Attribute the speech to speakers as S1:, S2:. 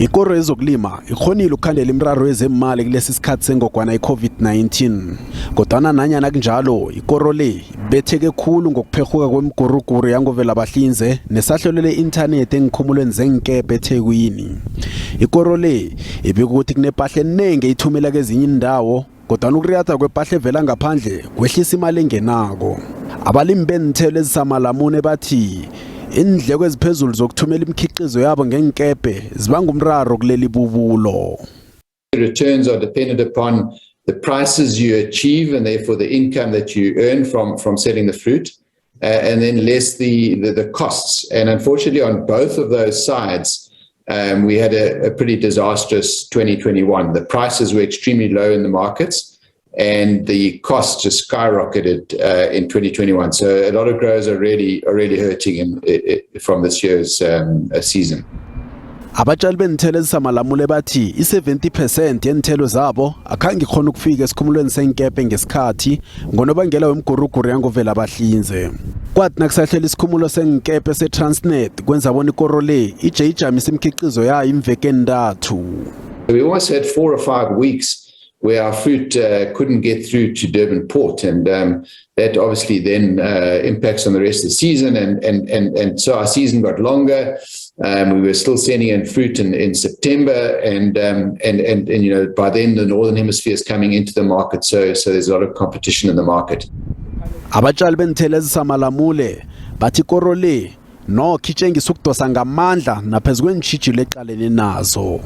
S1: Ikoro yezokulima ikhonile ukukhandela imiraro yezemali kulesi sikhathi sengogwana i-COVID-19. Kodwana nanyana kunjalo, ikoro le ibetheke khulu ngokupherhuka kwemiguruguru yangoVelabahlinze nesahlelo le-inthanethi engikhumulweni zenkebhe eThekwini. Ikoro le ibika ukuthi kunepahla enengi ithumela kezinye indawo, kodwana ukuriyada kwepahla evela ngaphandle kwehlisa imali engenako. Abalimi beenthelo ezisamalamune bathi indleko eziphezulu zokuthumela imikhiqizo yabo ngenkebhe zibanga umraro kuleli bubulo.
S2: The returns are dependent upon the prices you achieve and therefore the income that you earn from selling the fruit, and then less the costs. And unfortunately on both of those sides, we had a pretty disastrous 2021. The prices were extremely low in the markets and the costs just skyrocketed in 2021. So a lot of growers are really hurting from this year's season.
S1: Abatshali beenthelo ezisamalamule bathi i-70% yenthelo zabo akhange ikhona ukufika esikhumulweni senkebhe ngesikhathi ngonobangela wemiguruguru yangoVelabahlinze. Kwathi nakusahlela isikhumulo senkebhe se-Transnet kwenza bona ikoro le ije ijamisa imikhiqizo yayo imveke entathu.
S2: We almost had 4 or 5 weeks where our fruit couldn't get through to Durban Port, and that obviously then impacts on the rest of the season, and so our season got longer. We were still sending in fruit in September, and you know, by then the Northern Hemisphere is coming into the market, so there's a lot of competition in the market.
S1: Abatshali beenthelo ezisamalamule bathi ikoro le nokho itshengisa ukudosa ngamandla naphezu kwentshijilo eqalene nazo.